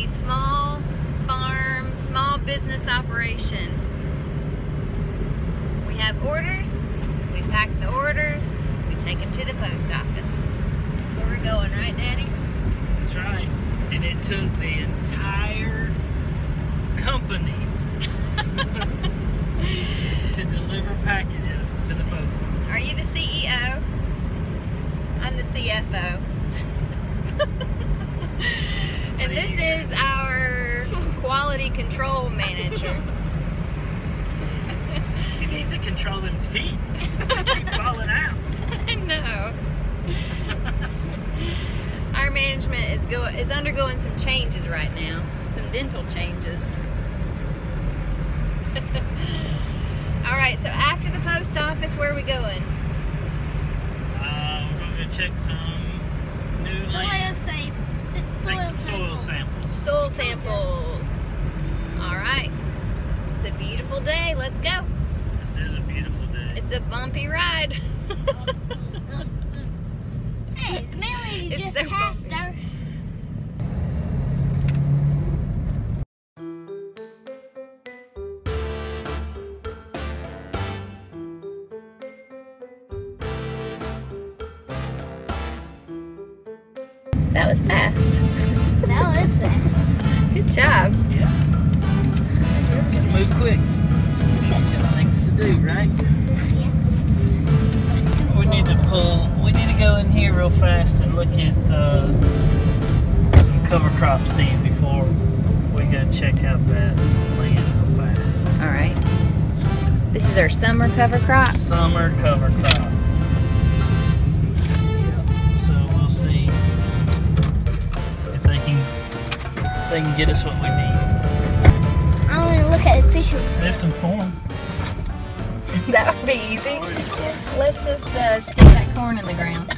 a small farm, small business operation. We have orders, we pack the orders, we take them to the post office. That's where we're going, right, Daddy? That's right. And it took the entire company to deliver packages to the post office. Are you the CEO? I'm the CFO. And this is our quality control manager. He needs to control them teeth. Keep falling out. I know. Our management is undergoing some changes right now. Some dental changes. Alright, so after the post office, where are we going? We're going to go check some new land. Take some soil samples. Soil samples. Alright. It's a beautiful day. Let's go. This is a beautiful day. It's a bumpy ride. Hey, the mail lady It's just so passed bumpy. our... That was fast. That was fast. Good job. Yeah. Gotta move quick. Got things to do, right? Yeah. We need to go in here real fast and look at some cover crop seed before we go check out that land real fast. Alright. This is our summer cover crop. Summer cover crop. Yep. So we'll see if they can get us what we need. I want to look at the fish. There's some corn. That would be easy. Let's just stick that corn in the ground.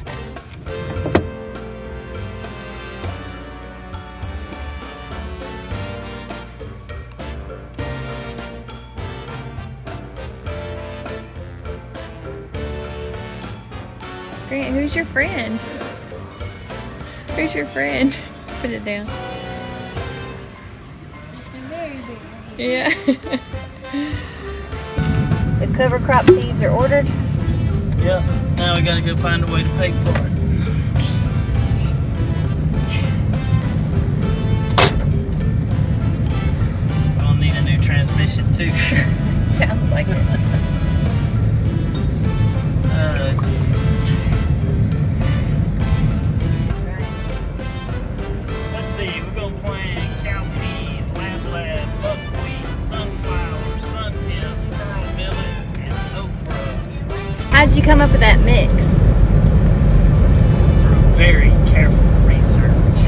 Grant, who's your friend? Who's your friend? Put it down. Yeah. So cover crop seeds are ordered. Yep. Now we gotta go find a way to pay for it. We'll need a new transmission too. Sounds like it. Oh jeez. Let's see, we're gonna plant cowpeas, lab, buckwheat, sunflower, sunpip, pearl millet, and okra. How'd you come up with that mix? Through very careful research.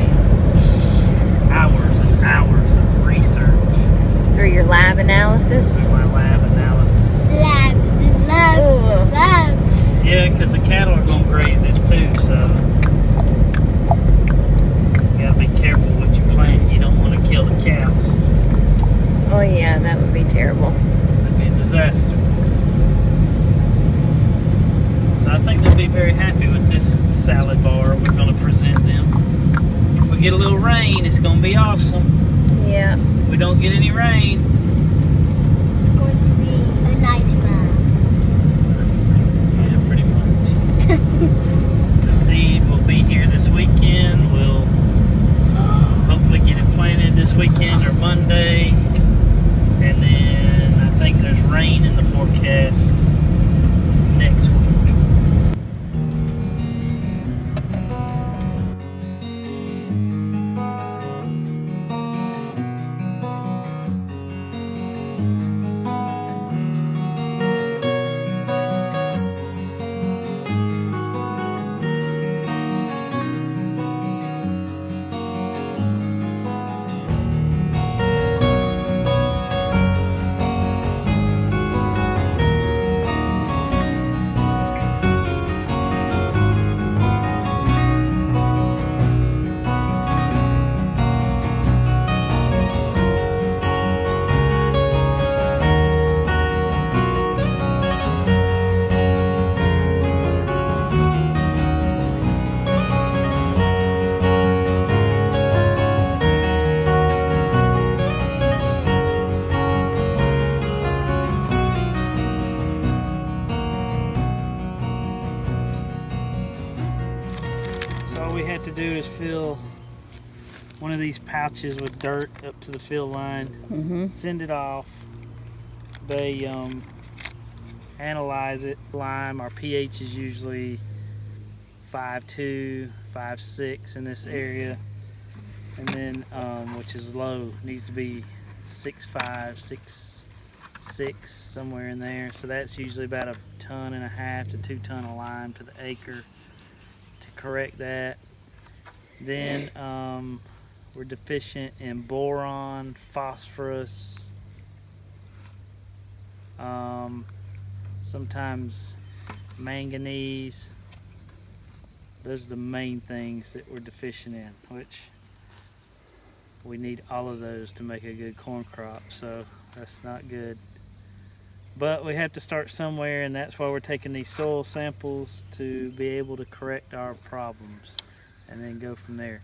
Hours and hours of research. Through your lab analysis? My lab analysis. Labs and labs Ugh. and labs. Yeah, because the cattle are going to graze this too, so you gotta be careful what you plant. You don't want to kill the cows. Oh yeah, that would be terrible. That'd be a disaster. So I think they'll be very happy with this salad bar we're going to present them. If we get a little rain, it's going to be awesome. Yeah. If we don't get any rain, It's going to be a nightmare. yeah, pretty much. The seed will be here this weekend. We'll hopefully get it planted this weekend or Monday. And then I think there's rain in the forecast next week. fill one of these pouches with dirt up to the fill line, send it off. They analyze it. Lime, our pH is usually 5.2, 5.6 in this area, and then which is low, needs to be 6.5, 6.6, somewhere in there. So that's usually about 1.5 tons to 2 tons of lime to the acre to correct that. Then we're deficient in boron, phosphorus, sometimes manganese. Those are the main things that we're deficient in, which we need all of those to make a good corn crop, so that's not good. But we have to start somewhere, and that's why we're taking these soil samples to be able to correct our problems and then go from there.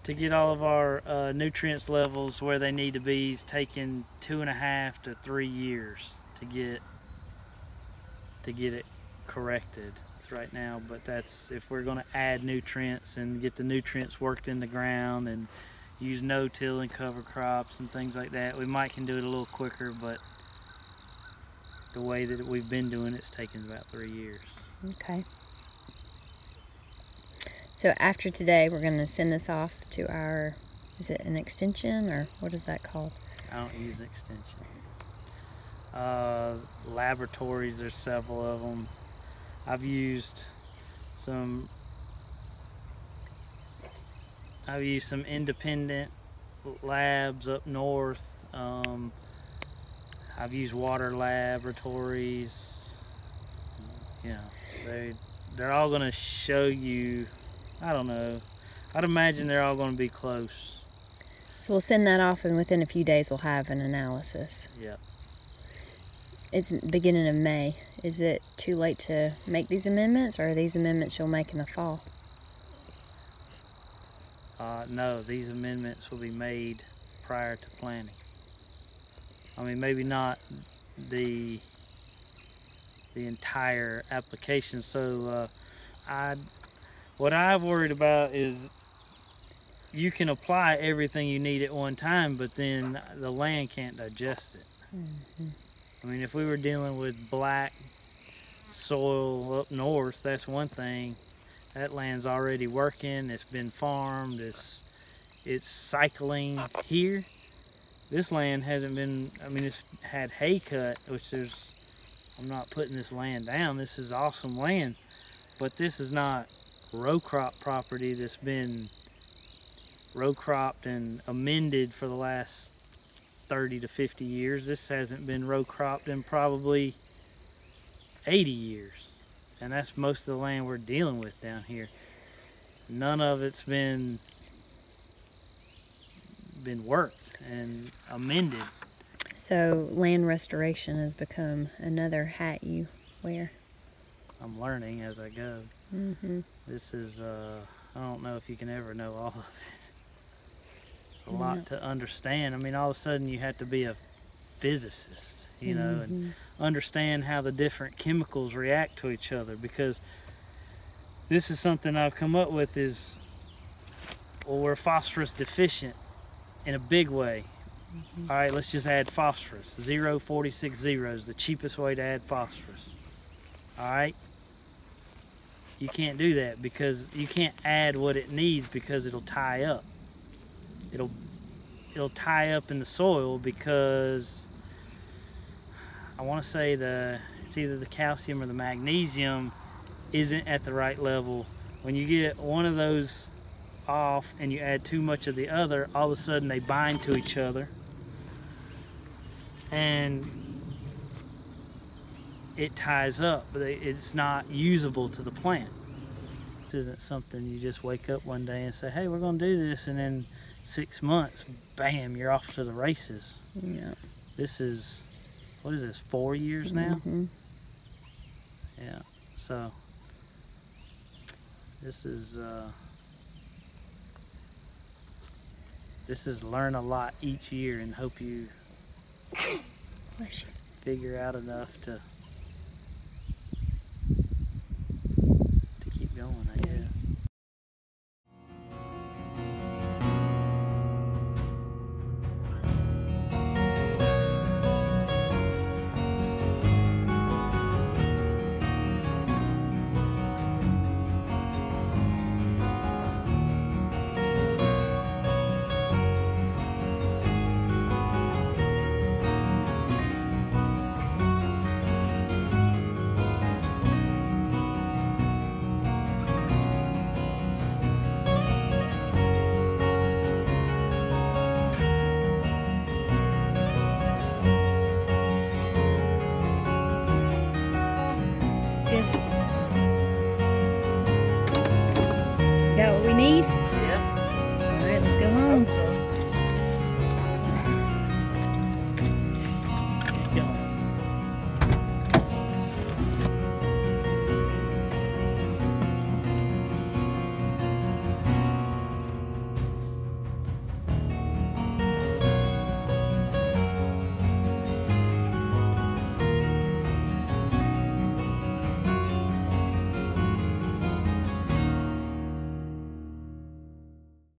To get all of our nutrients levels where they need to be is taking 2.5 to 3 years to get it corrected right now. But that's if we're going to add nutrients and get the nutrients worked in the ground and use no-till and cover crops and things like that. We might can do it a little quicker, but the way that we've been doing it's taken about 3 years. Okay. So after today, we're going to send this off to our, is it an extension or what is that called? I don't use an extension. Laboratories, there's several of them. I've used some independent labs up north. I've used water laboratories. You know, they're all going to show you, I don't know, I'd imagine they're all going to be close. So we'll send that off, and within a few days we'll have an analysis. Yep. It's beginning of May. Is it too late to make these amendments, or are these amendments you'll make in the fall? No, these amendments will be made prior to planting. I mean, maybe not the entire application. So what I've worried about is you can apply everything you need at one time, but then the land can't digest it. I mean, if we were dealing with black soil up north, that's one thing. That land's already working, it's been farmed, it's cycling. Here, this land hasn't been, I mean, it's had hay cut, which there's, I'm not putting this land down, this is awesome land, but this is not row crop property that's been row cropped and amended for the last 30 to 50 years. This hasn't been row cropped in probably 80 years. And that's most of the land we're dealing with down here. None of it's been worked and amended. So land restoration has become another hat you wear. I'm learning as I go. This is, I don't know if you can ever know all of it. It's a lot to understand. I mean, all of a sudden you have to be a physicist, you know, and understand how the different chemicals react to each other, because this is something I've come up with is, well, we're phosphorus deficient in a big way. All right, let's just add phosphorus. 0.46 is the cheapest way to add phosphorus. All right, you can't do that because you can't add what it needs because it'll tie up. It'll tie up in the soil because I want to say it's either the calcium or the magnesium isn't at the right level. When you get one of those off and you add too much of the other, all of a sudden they bind to each other and it ties up, but it's not usable to the plant. This isn't something you just wake up one day and say, hey, we're going to do this, and then 6 months, bam, you're off to the races. Yeah. This is, what is this, 4 years now? Yeah, so this is learn a lot each year and hope you figure out enough to